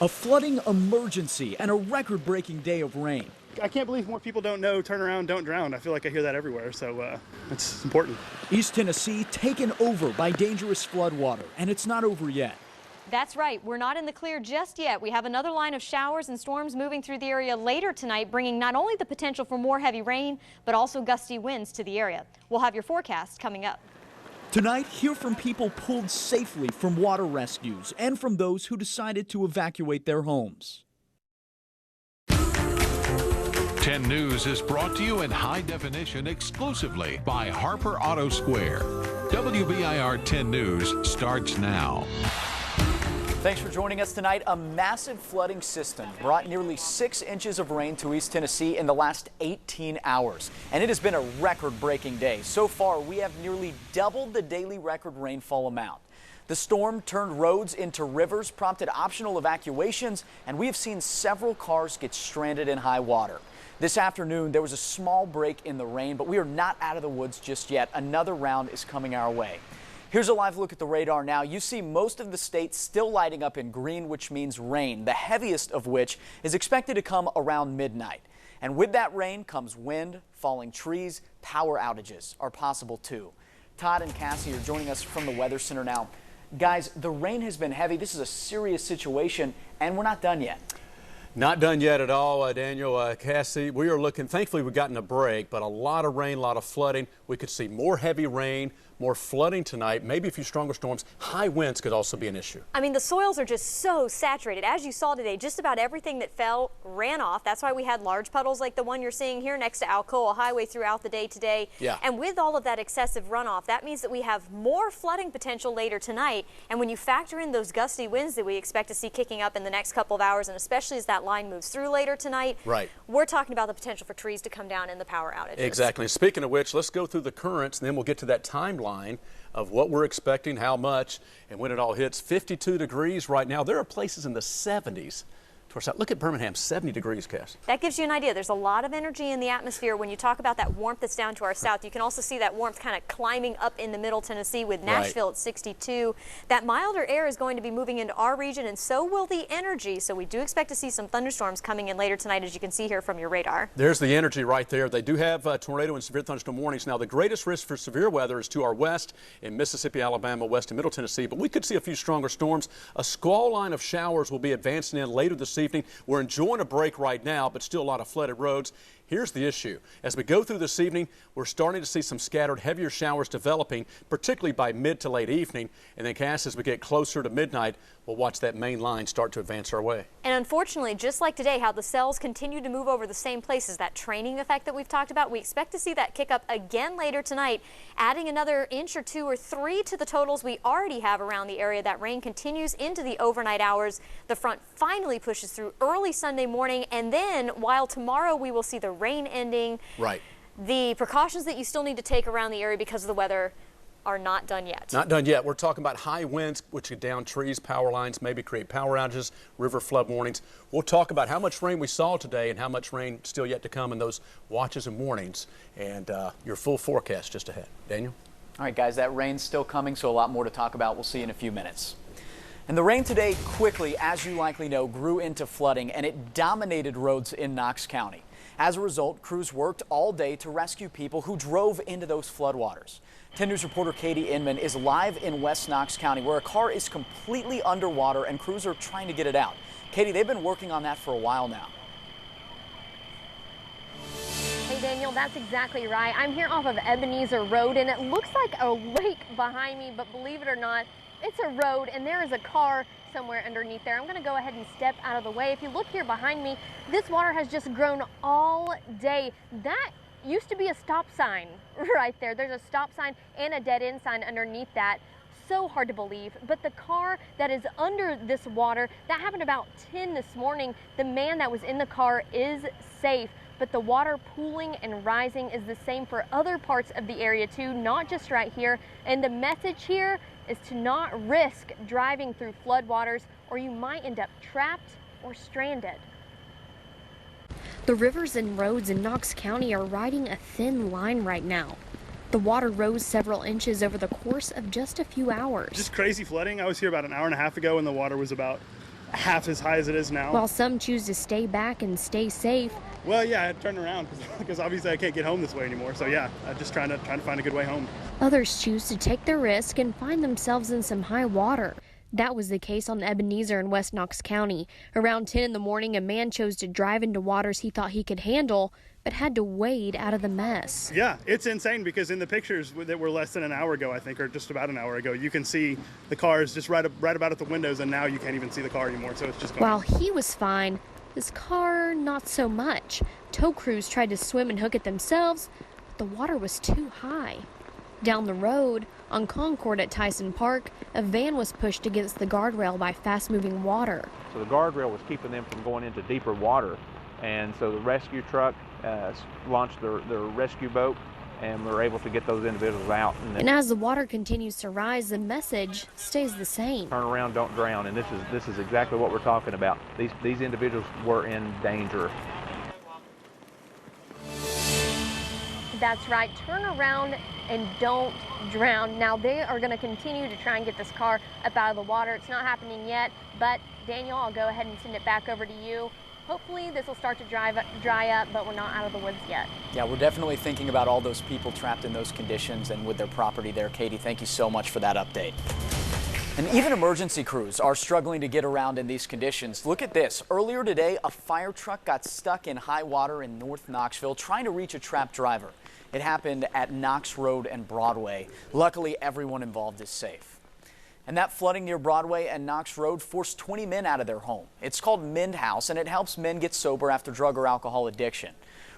A flooding emergency and a record-breaking day of rain. I can't believe more people don't know, turn around, don't drown. I feel like I hear that everywhere, so it's important. East Tennessee taken over by dangerous floodwater, and it's not over yet. That's right. We're not in the clear just yet. We have another line of showers and storms moving through the area later tonight, bringing not only the potential for more heavy rain, but also gusty winds to the area. We'll have your forecast coming up. Tonight, hear from people pulled safely from water rescues and from those who decided to evacuate their homes. 10 News is brought to you in high definition exclusively by Harper Auto Square. WBIR 10 News starts now. Thanks for joining us tonight. A massive flooding system brought nearly 6 inches of rain to East Tennessee in the last 18 hours. And it has been a record-breaking day. So far, we have nearly doubled the daily record rainfall amount. The storm turned roads into rivers, prompted optional evacuations, and we have seen several cars get stranded in high water. This afternoon, there was a small break in the rain, but we are not out of the woods just yet. Another round is coming our way. Here's a live look at the radar now. You see most of the state still lighting up in green, which means rain, the heaviest of which is expected to come around midnight. And with that rain comes wind, falling trees, power outages are possible too. Todd and Cassie are joining us from the Weather Center now. Guys, the rain has been heavy. This is a serious situation, and we're not done yet. Not done yet at all, Daniel, Cassie. We are looking, thankfully we've gotten a break, but a lot of rain, a lot of flooding. We could see more heavy rain, more flooding tonight, maybe a few stronger storms. High winds could also be an issue. I mean, the soils are just so saturated. As you saw today, just about everything that fell ran off. That's why we had large puddles like the one you're seeing here next to Alcoa Highway throughout the day today. Yeah. And with all of that excessive runoff, that means that we have more flooding potential later tonight. And when you factor in those gusty winds that we expect to see kicking up in the next couple of hours, and especially as that line moves through later tonight, right, we're talking about the potential for trees to come down in the power outages. Exactly. Speaking of which, let's go through the currents, and then we'll get to that timeline of what we're expecting, how much, and when it all hits. 52 degrees right now. There are places in the 70s. Look at Birmingham, 70 degrees, Cass. That gives you an idea. There's a lot of energy in the atmosphere when you talk about that warmth that's down to our south. You can also see that warmth kind of climbing up in the middle Tennessee with Nashville at 62. That milder air is going to be moving into our region, and so will the energy. So we do expect to see some thunderstorms coming in later tonight, as you can see here from your radar. There's the energy right there. They do have tornado and severe thunderstorm warnings. Now, the greatest risk for severe weather is to our west in Mississippi, Alabama, west and middle Tennessee, but we could see a few stronger storms. A squall line of showers will be advancing in later this evening. We're enjoying a break right now, but still a lot of flooded roads. Here's the issue. As we go through this evening, we're starting to see some scattered heavier showers developing, particularly by mid to late evening. And then, Cass, as we get closer to midnight, we'll watch that main line start to advance our way. And unfortunately, just like today, how the cells continue to move over the same places, that training effect that we've talked about, we expect to see that kick up again later tonight, adding another inch or 2 or 3 to the totals we already have around the area. That rain continues into the overnight hours. The front finally pushes through early Sunday morning, and then while tomorrow we will see the rain ending, right, the precautions that you still need to take around the area because of the weather are not done yet. Not done yet. We're talking about high winds, which could down trees, power lines, maybe create power outages, river flood warnings. We'll talk about how much rain we saw today and how much rain still yet to come in those watches and warnings, and your full forecast just ahead. Daniel? All right, guys, that rain's still coming, so a lot more to talk about. We'll see you in a few minutes. And the rain today quickly, as you likely know, grew into flooding, and it dominated roads in Knox County. As a result, crews worked all day to rescue people who drove into those floodwaters. 10 News reporter Katie Inman is live in West Knox County, where a car is completely underwater and crews are trying to get it out. Katie, they've been working on that for a while now. Hey Daniel, that's exactly right. I'm here off of Ebenezer Road, and it looks like a lake behind me, but believe it or not, it's a road and there is a car somewhere underneath there. I'm going to go ahead and step out of the way. If you look here behind me, this water has just grown all day. That used to be a stop sign right there. There's a stop sign and a dead end sign underneath that. So hard to believe, but the car that is under this water, that happened about 10 this morning. The man that was in the car is safe, but the water pooling and rising is the same for other parts of the area too, not just right here. And the message here is to not risk driving through floodwaters, or you might end up trapped or stranded. The rivers and roads in Knox County are riding a thin line right now. The water rose several inches over the course of just a few hours. Just crazy flooding. I was here about an hour and a half ago and the water was about half as high as it is now. While some choose to stay back and stay safe, Well, yeah, I had to turn around because obviously I can't get home this way anymore. So yeah, I'm just trying to find a good way home. others choose to take the risk and find themselves in some high water. That was the case on Ebenezer in West Knox County. Around 10 in the morning, a man chose to drive into waters he thought he could handle, but had to wade out of the mess. Yeah, it's insane because in the pictures that were less than an hour ago, I think, or just about an hour ago, you can see the cars just right about at the windows, and now you can't even see the car anymore, so it's just gone. While he was fine, his car not so much. Tow crews tried to swim and hook it themselves, but the water was too high. Down the road, on Concord at Tyson Park, a van was pushed against the guardrail by fast-moving water. So the guardrail was keeping them from going into deeper water, and so the rescue truck launched their rescue boat, and we were able to get those individuals out. And as the water continues to rise, the message stays the same. Turn around, don't drown, and this is exactly what we're talking about. These individuals were in danger. That's right, turn around and don't drown. Now they are going to continue to try and get this car up out of the water. It's not happening yet, but Daniel, I'll go ahead and send it back over to you. Hopefully this will start to dry up, but we're not out of the woods yet. Yeah, we're definitely thinking about all those people trapped in those conditions and with their property there. Katie, thank you so much for that update. And even emergency crews are struggling to get around in these conditions. Look at this. Earlier today, a fire truck got stuck in high water in North Knoxville trying to reach a trapped driver. It happened at Knox Road and Broadway. Luckily, everyone involved is safe. And that flooding near Broadway and Knox Road forced 20 men out of their home. It's called Mend House, and it helps men get sober after drug or alcohol addiction.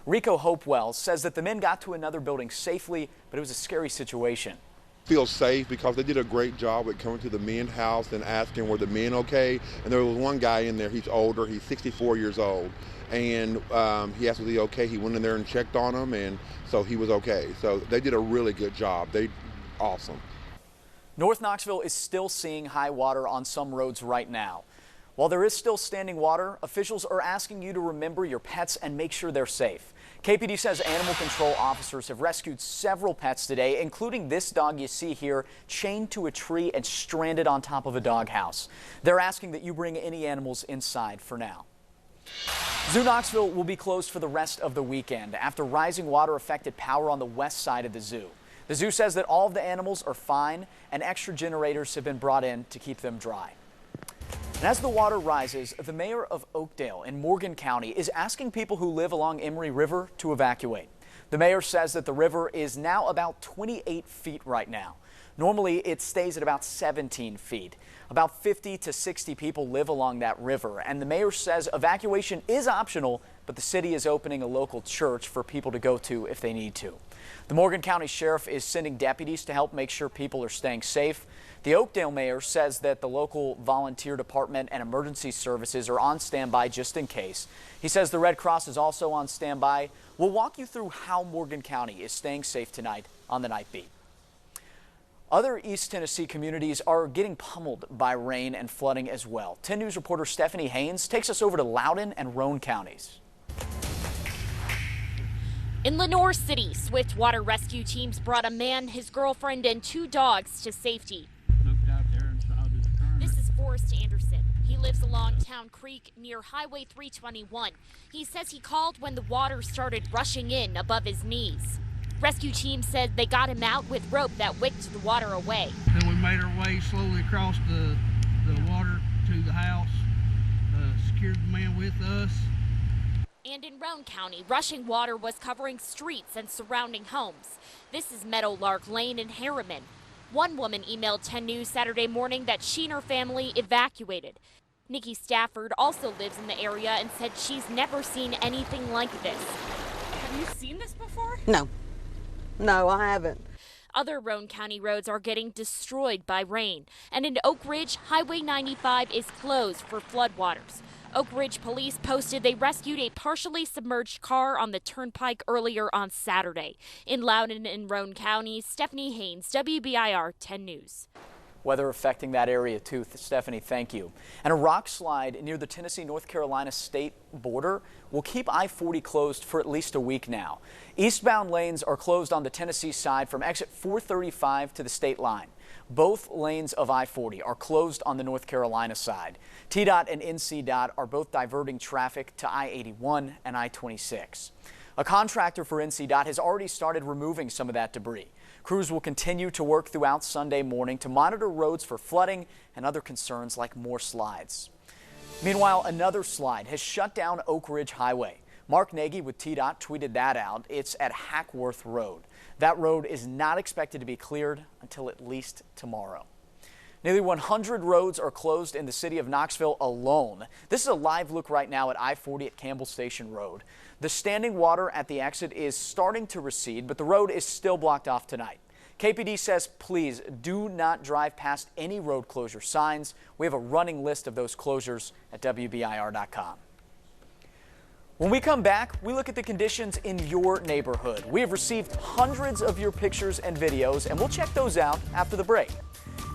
Rico Hopewell says that the men got to another building safely, but it was a scary situation. Feel safe because they did a great job at coming to the Mend House and asking were the men okay. And there was one guy in there, he's older, he's 64 years old. And he asked was he okay. He went in there and checked on him, and so he was okay. So they did a really good job. Awesome. North Knoxville is still seeing high water on some roads right now. While there is still standing water, officials are asking you to remember your pets and make sure they're safe. KPD says animal control officers have rescued several pets today, including this dog you see here, chained to a tree and stranded on top of a doghouse. They're asking that you bring any animals inside for now. Zoo Knoxville will be closed for the rest of the weekend after rising water affected power on the west side of the zoo. The zoo says that all of the animals are fine and extra generators have been brought in to keep them dry. And as the water rises, the mayor of Oakdale in Morgan County is asking people who live along Emery River to evacuate. The mayor says that the river is now about 28 feet right now. Normally, it stays at about 17 feet. About 50 to 60 people live along that river, and the mayor says evacuation is optional, but the city is opening a local church for people to go to if they need to. The Morgan County Sheriff is sending deputies to help make sure people are staying safe. The Oakdale mayor says that the local volunteer department and emergency services are on standby just in case. He says the Red Cross is also on standby. We'll walk you through how Morgan County is staying safe tonight on the Night Beat. Other East Tennessee communities are getting pummeled by rain and flooding as well. 10 News reporter Stephanie Haynes takes us over to Loudoun and Roane counties. In Lenoir City, swift water rescue teams brought a man, his girlfriend, and 2 dogs to safety. This is Forrest Anderson. He lives along Town Creek near Highway 321. He says he called when the water started rushing in above his knees. Rescue teams said they got him out with rope that wicked the water away. Then we made our way slowly across the water to the house, secured the man with us. And in Roane County, rushing water was covering streets and surrounding homes. This is Meadowlark Lane in Harriman. One woman emailed 10 News Saturday morning that she and her family evacuated. Nikki Stafford also lives in the area and said she's never seen anything like this. Have you seen this before? No, I haven't. Other Roane County roads are getting destroyed by rain. And in Oak Ridge, Highway 95 is closed for floodwaters. Oak Ridge police posted they rescued a partially submerged car on the turnpike earlier on Saturday. In Loudoun and Roane counties, Stephanie Haynes, WBIR 10 News. Weather affecting that area too. Stephanie, thank you. And a rock slide near the Tennessee-North Carolina state border will keep I-40 closed for at least a week now. Eastbound lanes are closed on the Tennessee side from exit 435 to the state line. Both lanes of I-40 are closed on the North Carolina side. TDOT and NCDOT are both diverting traffic to I-81 and I-26. A contractor for NCDOT has already started removing some of that debris. Crews will continue to work throughout Sunday morning to monitor roads for flooding and other concerns like more slides. Meanwhile, another slide has shut down Oak Ridge Highway. Mark Nagy with TDOT tweeted that out. It's at Hackworth Road. That road is not expected to be cleared until at least tomorrow. Nearly 100 roads are closed in the city of Knoxville alone. This is a live look right now at I-40 at Campbell Station Road. The standing water at the exit is starting to recede, but the road is still blocked off tonight. KPD says please do not drive past any road closure signs. We have a running list of those closures at WBIR.com. When we come back, we look at the conditions in your neighborhood. We have received hundreds of your pictures and videos, and we'll check those out after the break.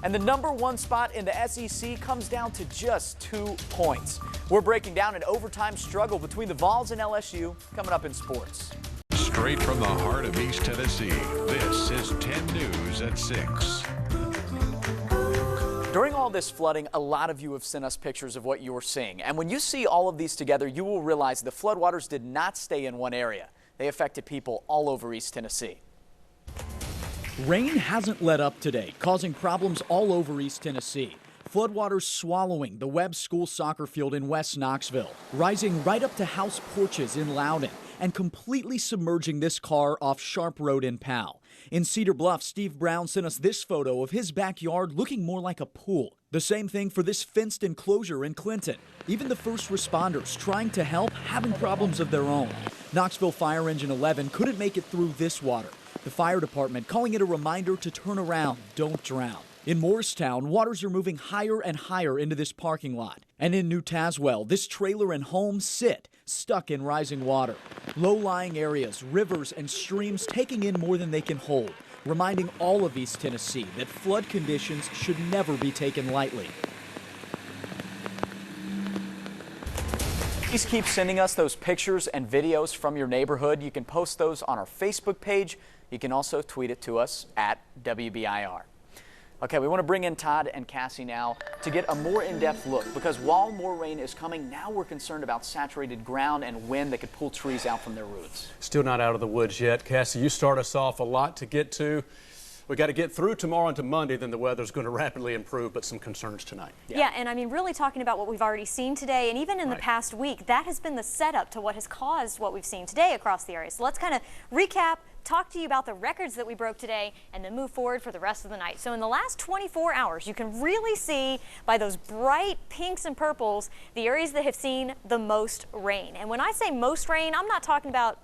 And the #1 spot in the SEC comes down to just 2 points. We're breaking down an overtime struggle between the Vols and LSU coming up in sports. Straight from the heart of East Tennessee, this is 10 News at 6. During all this flooding, a lot of you have sent us pictures of what you're seeing. And when you see all of these together, you will realize the floodwaters did not stay in one area. They affected people all over East Tennessee. Rain hasn't let up today, causing problems all over East Tennessee. Floodwaters swallowing the Webb School soccer field in West Knoxville, rising right up to house porches in Loudon, and completely submerging this car off Sharp Road in Powell. In Cedar Bluff, Steve Brown sent us this photo of his backyard looking more like a pool. The same thing for this fenced enclosure in Clinton. Even the first responders trying to help having problems of their own. Knoxville Fire Engine 11 couldn't make it through this water. The fire department calling it a reminder to turn around, don't drown. In Morristown, waters are moving higher and higher into this parking lot. And in New Tazewell, this trailer and home sit stuck in rising water. Low-lying areas, rivers, and streams taking in more than they can hold, reminding all of East Tennessee that flood conditions should never be taken lightly. Please keep sending us those pictures and videos from your neighborhood. You can post those on our Facebook page. You can also tweet it to us at WBIR. Okay, we want to bring in Todd and Cassie now to get a more in-depth look, because while more rain is coming, now we're concerned about saturated ground and wind that could pull trees out from their roots. Still not out of the woods yet. Cassie, you start us off, a lot to get to. We got to get through tomorrow into Monday, then the weather's going to rapidly improve, but some concerns tonight. Yeah, and I mean, really talking about what we've already seen today, and even in the past week, that has been the setup to what has caused what we've seen today across the area. So let's kind of recap, talk to you about the records that we broke today, and then move forward for the rest of the night. So in the last 24 hours, you can really see by those bright pinks and purples the areas that have seen the most rain. And when I say most rain, I'm not talking about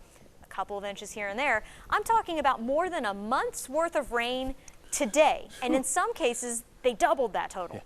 couple of inches here and there. I'm talking about more than a month's worth of rain today, and in some cases they doubled that total.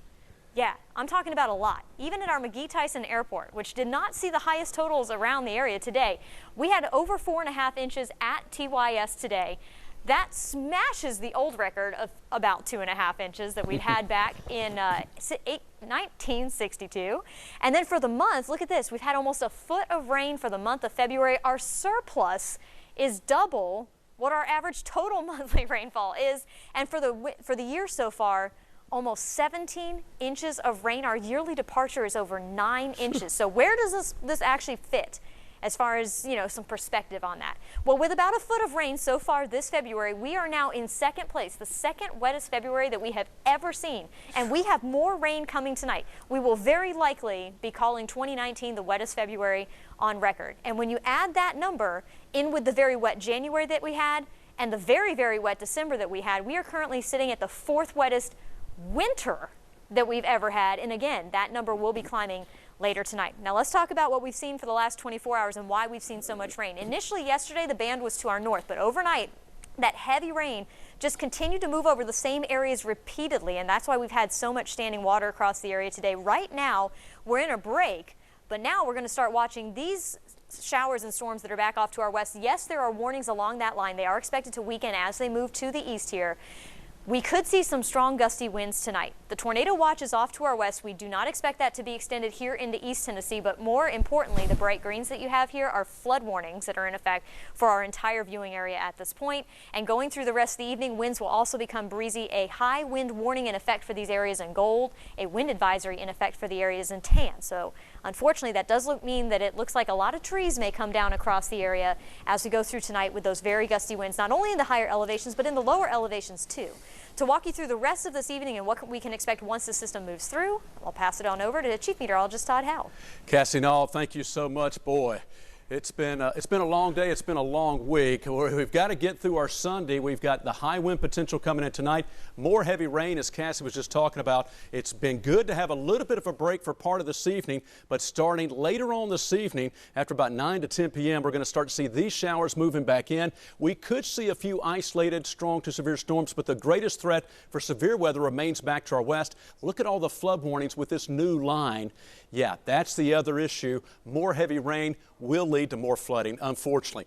Yeah, I'm talking about a lot. Even at our McGee-Tyson Airport, which did not see the highest totals around the area today, we had over 4.5 inches at TYS today. That smashes the old record of about 2.5 inches that we'd had back in 1962. And then for the month, look at this. We've had almost a foot of rain for the month of February. Our surplus is double what our average total monthly rainfall is. And for the year so far, almost 17 inches of rain. Our yearly departure is over 9 inches. So where does this actually fit? As far as, you know, some perspective on that. Well, with about a foot of rain so far this February, we are now in second place, the second wettest February that we have ever seen. And we have more rain coming tonight. We will very likely be calling 2019 the wettest February on record. And when you add that number in with the very wet January that we had and the very, very wet December that we had, we are currently sitting at the 4th wettest winter that we've ever had. And again, that number will be climbing later tonight. Now let's talk about what we've seen for the last 24 hours and why we've seen so much rain. Initially yesterday the band was to our north, but overnight that heavy rain just continued to move over the same areas repeatedly, and that's why we've had so much standing water across the area today. Right now we're in a break, but now we're going to start watching these showers and storms that are back off to our west. Yes, there are warnings along that line. They are expected to weaken as they move to the east here. We could see some strong gusty winds tonight. The tornado watch is off to our west. We do not expect that to be extended here into East Tennessee, but more importantly, the bright greens that you have here are flood warnings that are in effect for our entire viewing area at this point. And going through the rest of the evening, winds will also become breezy. A high wind warning in effect for these areas in gold, a wind advisory in effect for the areas in tan. So unfortunately, that does mean that it looks like a lot of trees may come down across the area as we go through tonight with those very gusty winds, not only in the higher elevations, but in the lower elevations too. To walk you through the rest of this evening and what we can expect once the system moves through, I'll pass it on over to Chief Meteorologist Todd Howell. Cassie Nall, thank you so much. Boy, it's been a long day. It's been a long week. We've got to get through our Sunday. We've got the high wind potential coming in tonight. More heavy rain, as Cassie was just talking about. It's been good to have a little bit of a break for part of this evening, but starting later on this evening, after about 9 to 10 p.m., we're going to start to see these showers moving back in. We could see a few isolated strong to severe storms, but the greatest threat for severe weather remains back to our west. Look at all the flood warnings with this new line. Yeah, that's the other issue. More heavy rain will lead to more flooding, unfortunately.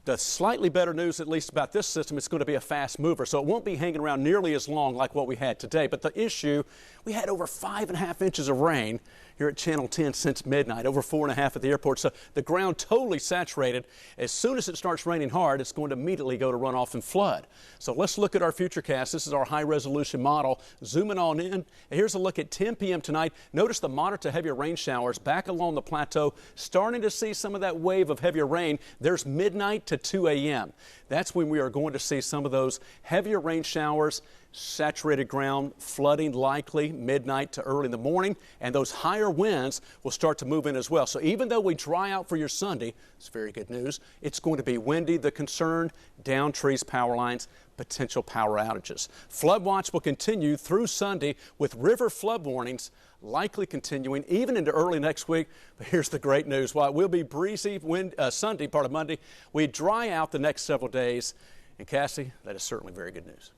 The slightly better news, at least about this system, it's going to be a fast mover, so it won't be hanging around nearly as long like what we had today. But the issue, we had over 5.5 inches of rain here at Channel 10 since midnight, over 4.5 at the airport. So the ground totally saturated. As soon as it starts raining hard, it's going to immediately go to runoff and flood. So let's look at our futurecast. This is our high-resolution model. Zooming on in. And here's a look at 10 p.m. tonight. Notice the moderate to heavier rain showers back along the plateau. Starting to see some of that wave of heavier rain. There's midnight to 2 a.m. That's when we are going to see some of those heavier rain showers. Saturated ground, flooding likely midnight to early in the morning, and those higher winds will start to move in as well. So even though we dry out for your Sunday, it's very good news, it's going to be windy. The concern, down trees, power lines, potential power outages. Flood watch will continue through Sunday with river flood warnings likely continuing even into early next week. But here's the great news. While it will be breezy Sunday, part of Monday, we dry out the next several days. And Cassie, that is certainly very good news.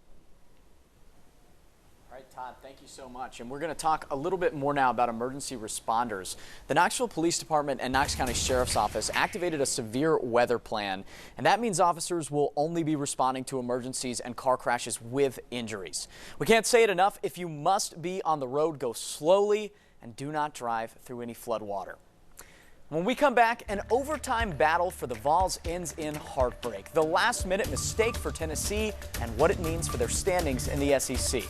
All right, Todd, thank you so much. And we're going to talk a little bit more now about emergency responders. The Knoxville Police Department and Knox County Sheriff's Office activated a severe weather plan, and that means officers will only be responding to emergencies and car crashes with injuries. We can't say it enough. If you must be on the road, go slowly and do not drive through any flood water. When we come back, an overtime battle for the Vols ends in heartbreak. The last-minute mistake for Tennessee and what it means for their standings in the SEC.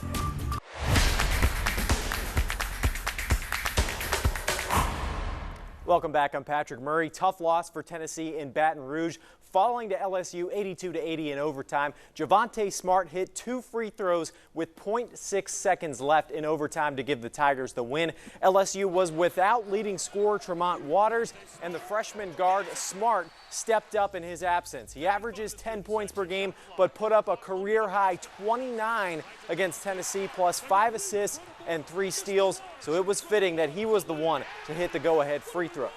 Welcome back. I'm Patrick Murray. Tough loss for Tennessee in Baton Rouge, falling to LSU 82-80 in overtime. Javonte Smart hit 2 free throws with 0.6 seconds left in overtime to give the Tigers the win. LSU was without leading scorer Tremont Waters, and the freshman guard Smart stepped up in his absence. He averages 10 points per game, but put up a career-high 29 against Tennessee, plus 5 assists and 3 steals, so it was fitting that he was the one to hit the go-ahead free throws.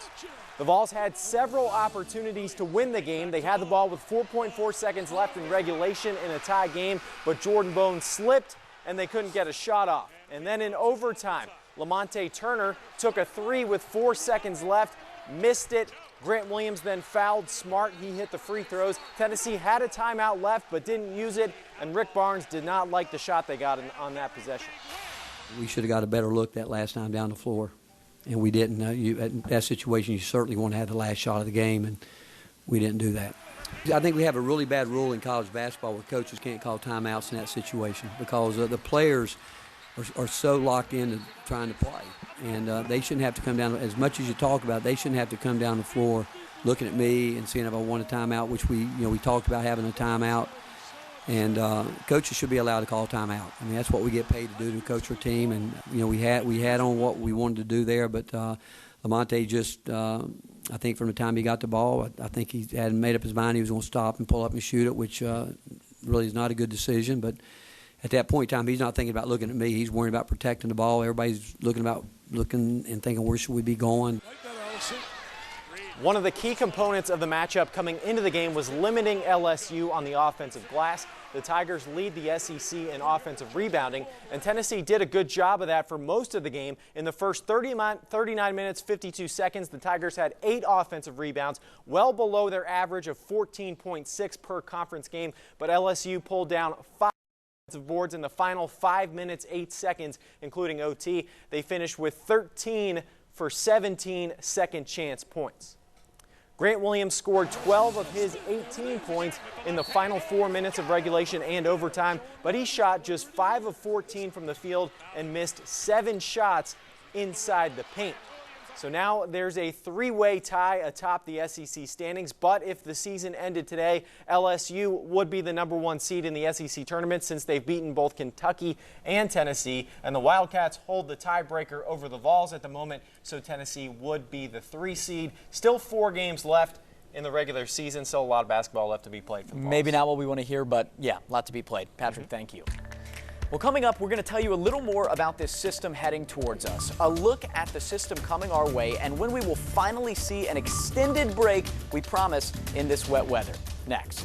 The Vols had several opportunities to win the game. They had the ball with 4.4 seconds left in regulation in a tie game, but Jordan Bone slipped and they couldn't get a shot off. And then in overtime, Lamonte Turner took a 3 with 4 seconds left, missed it. Grant Williams then fouled Smart. He hit the free throws. Tennessee had a timeout left but didn't use it, and Rick Barnes did not like the shot they got on that possession. We should have got a better look that last time down the floor, and we didn't. In that situation, you certainly want to have the last shot of the game, and we didn't do that. I think we have a really bad rule in college basketball where coaches can't call timeouts in that situation because the players are so locked into trying to play, and they shouldn't have to come down. As much as you talk about it, they shouldn't have to come down the floor looking at me and seeing if I want a timeout, which we talked about having a timeout. And coaches should be allowed to call timeout. I mean, that's what we get paid to do, to coach our team. And we had on what we wanted to do there, but Lamonte just, I think from the time he got the ball, I think he hadn't made up his mind he was going to stop and pull up and shoot it, which really is not a good decision. But at that point in time, he's not thinking about looking at me. He's worrying about protecting the ball. Everybody's looking and thinking, where should we be going? One of the key components of the matchup coming into the game was limiting LSU on the offensive glass. The Tigers lead the SEC in offensive rebounding, and Tennessee did a good job of that for most of the game. In the first 39 minutes, 52 seconds, the Tigers had 8 offensive rebounds, well below their average of 14.6 per conference game, but LSU pulled down 5. boards in the final 5 minutes, 8 seconds, including OT. They finished with 13 for 17 second chance points. Grant Williams scored 12 of his 18 points in the final 4 minutes of regulation and overtime, but he shot just 5 of 14 from the field and missed 7 shots inside the paint. So now there's a 3-way tie atop the SEC standings, but if the season ended today, LSU would be the #1 seed in the SEC tournament since they've beaten both Kentucky and Tennessee, and the Wildcats hold the tiebreaker over the Vols at the moment, so Tennessee would be the 3 seed. Still 4 games left in the regular season, so a lot of basketball left to be played for the Vols. Maybe not what we want to hear, but yeah, a lot to be played. Patrick, thank you. Well, coming up, we're going to tell you a little more about this system heading towards us, a look at the system coming our way, and when we will finally see an extended break, we promise, in this wet weather. Next.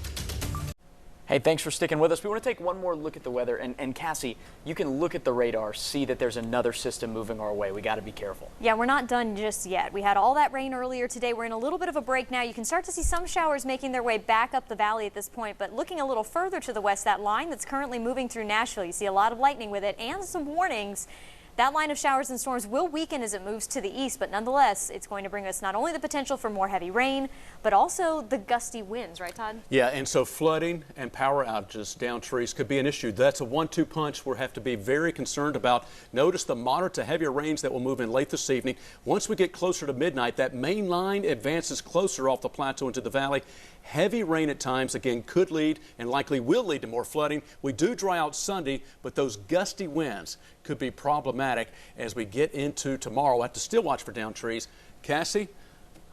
Hey, thanks for sticking with us. We want to take one more look at the weather, and Cassie, you can look at the radar, see that there's another system moving our way. We got to be careful. Yeah, we're not done just yet. We had all that rain earlier today. We're in a little bit of a break now. You can start to see some showers making their way back up the valley at this point, but looking a little further to the west, that line that's currently moving through Nashville, you see a lot of lightning with it and some warnings. That line of showers and storms will weaken as it moves to the east, but nonetheless, it's going to bring us not only the potential for more heavy rain, but also the gusty winds, right, Todd? Yeah, and so flooding and power outages down trees could be an issue. That's a 1-2 punch we'll have to be very concerned about. Notice the moderate to heavier rains that will move in late this evening. Once we get closer to midnight, that main line advances closer off the plateau into the valley. Heavy rain at times, again, could lead and likely will lead to more flooding. We do dry out Sunday, but those gusty winds could be problematic as we get into tomorrow. We'll have to still watch for down trees. Cassie,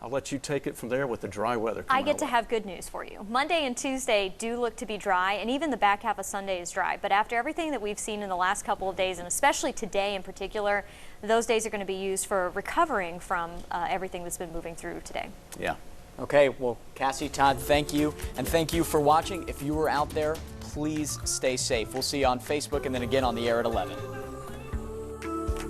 I'll let you take it from there with the dry weather. I get to have good news for you. Monday and Tuesday do look to be dry, and even the back half of Sunday is dry. But after everything that we've seen in the last couple of days, and especially today in particular, those days are going to be used for recovering from everything that's been moving through today. Yeah. Okay, well, Cassie, Todd, thank you. And thank you for watching. If you were out there, please stay safe. We'll see you on Facebook and then again on the air at 11.